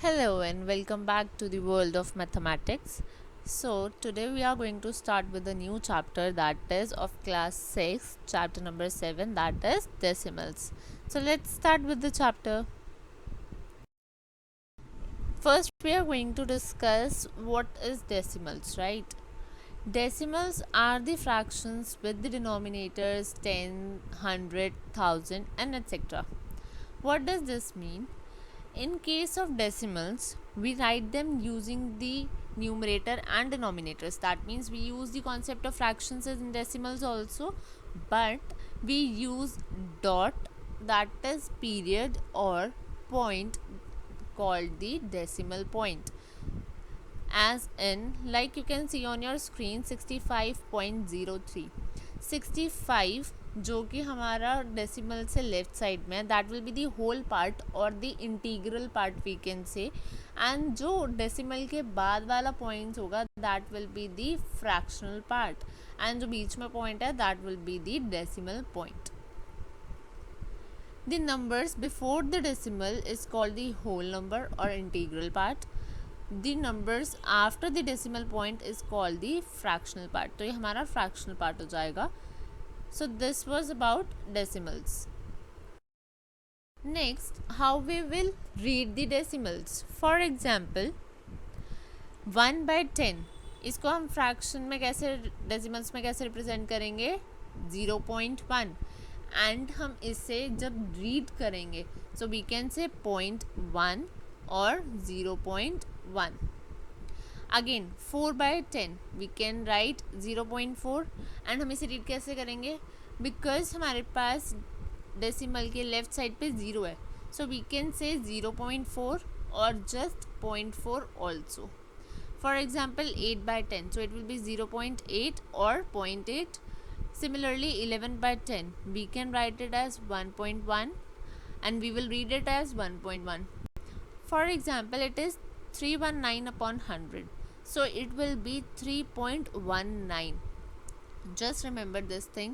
Hello and welcome back to the world of mathematics. So, today we are going to start with a new chapter that is of class 6, chapter number 7, that is decimals. So, let's start with the chapter. First, we are going to discuss what is decimals, right? Decimals are the fractions with the denominators 10, 100, 1000 and etc. What does this mean? In case of decimals, we write them using the numerator and denominators. That means we use the concept of fractions in decimals also, but we use dot, that is period or point, called the decimal point. As in, like you can see on your screen, 65.03. 65 जो कि हमारा decimal से left side में है, that will be the whole part और the integral part we can say, and जो decimal के बाद वाला पॉइंट्स होगा that will be the fractional part, and जो बीच में पॉइंट है that will be the decimal point. The numbers before the decimal is called the whole number or integral part. The numbers after the decimal point is called the fractional part. तो ये हमारा fractional part हो जाएगा. So this was about decimals. Next, how we will read the decimals. For example, 1/10 इसको हम fraction में कैसे, decimals में कैसे represent करेंगे? 0.1. एंड हम इसे जब रीड करेंगे सो वी कैन से 0.1 और 0.1. Again 4/10 we can write 0.4 and हम इसे रीड कैसे करेंगे? बिकॉज हमारे पास डेसिमल के लेफ्ट साइड पे 0 है, सो वी कैन से 0.4 और just 0.4 also. For example 8/10, so it will be 0.8 और 0.8. Similarly, 11/10, we can write it as 1.1 and we will read it as 1.1. For example, it is 319 upon 100. So, it will be 3.19. Just remember this thing.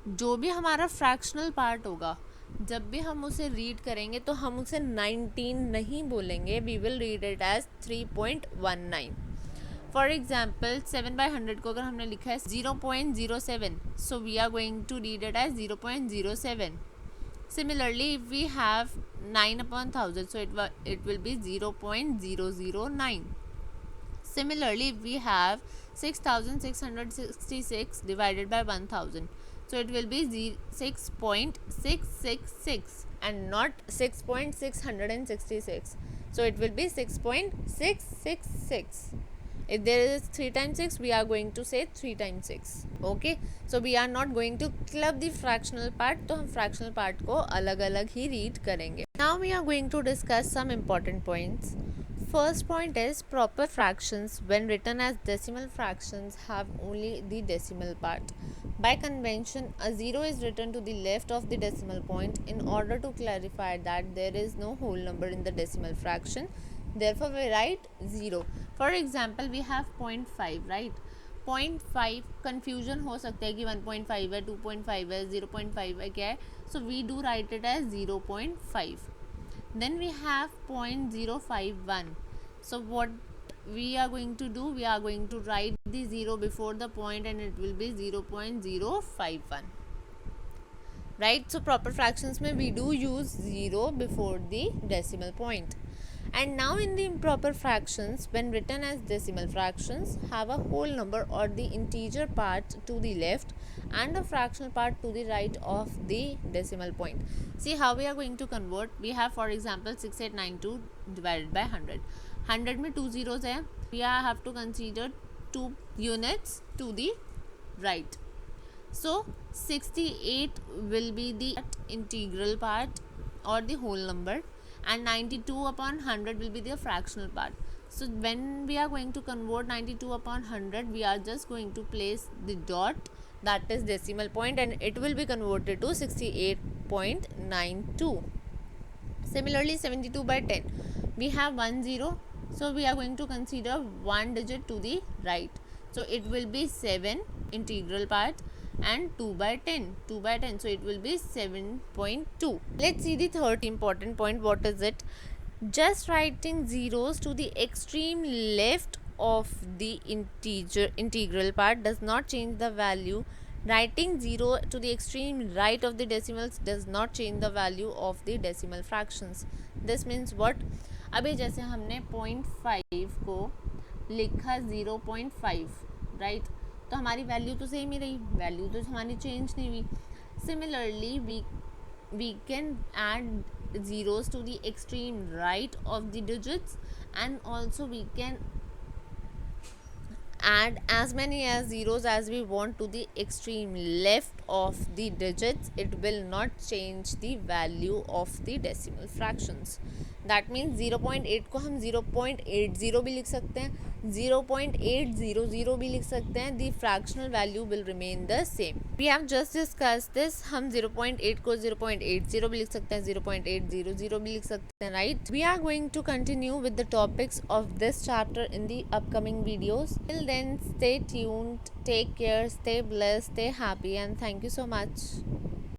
जो भी हमारा fractional part होगा, जब भी हम उसे read करेंगे तो हम उसे 19 नहीं बोलेंगे. We will read it as 3.19. For example 7/100 को अगर हमने लिखा है 0.07, so we are going to read it as 0.07. Similarly if we have 9/1000, so it will be 0.009. Similarly if we have 6666 divided by 1000, so it will be 6.666 and not 6.666, so it will be 6.666. If there is 3 times 6, we are going to say 3 times 6. Okay, so we are not going to club the fractional part, तो हम fractional part को अलग अलग ही read करेंगे. Now we are going to discuss some important points. First point is proper fractions when written as decimal fractions have only the decimal part. By convention, a 0 is written to the left of the decimal point in order to clarify that there is no whole number in the decimal fraction. Therefore, we write 0. For example, we have 0.5, right? 0.5 confusion हो सकता है कि 1.5 है, 2.5 है, 0.5 है, क्या है? So we do write it as 0.5. Then we have 0.051. So what we are going to do? We are going to write the 0 before the point and it will be 0.051. Right? So proper fractions में we do use 0 before the decimal point. And now in the improper fractions, when written as decimal fractions, have a whole number or the integer part to the left and a fractional part to the right of the decimal point. See how we are going to convert. We have, for example, 6892 divided by 100. 100 में 2 zeros है. We have to consider 2 units to the right. So 68 will be the integral part or the whole number, and 92 upon 100 will be the fractional part. So when we are going to convert 92 upon 100, we are just going to place the dot, that is decimal point, and it will be converted to 68.92. Similarly, 72/10, we have 1 0, so we are going to consider 1 digit to the right, so it will be 7 integral part and 2/10, so it will be 7.2. Let's see the third important point. What is it? Just writing zeros to the extreme left of the integral part does not change the value. Writing 0 to the extreme right of the decimals does not change the value of the decimal fractions. This means what? अभी जैसे हमने 0.5 को लिखा 0.5, right, तो हमारी value तो same ही रही, value तो हमारी चेंज नहीं हुई. Similarly we can add zeros to the extreme right of the digits, and also we can add as many as zeros as we want to the extreme left of the digits. It will not change the value of the decimal fractions. That means 0.8 को हम 0.80 भी लिख सकते हैं, 0.800 भी लिख सकते हैं. The fractional value will remain the same. We have just discussed this. हम 0.8 को 0.80 भी लिख सकते हैं, 0.800 भी लिख सकते हैं, right? We are going to continue with the topics of this chapter in the upcoming videos. Till then, stay tuned, take care, stay blessed, stay happy, and thank you so much.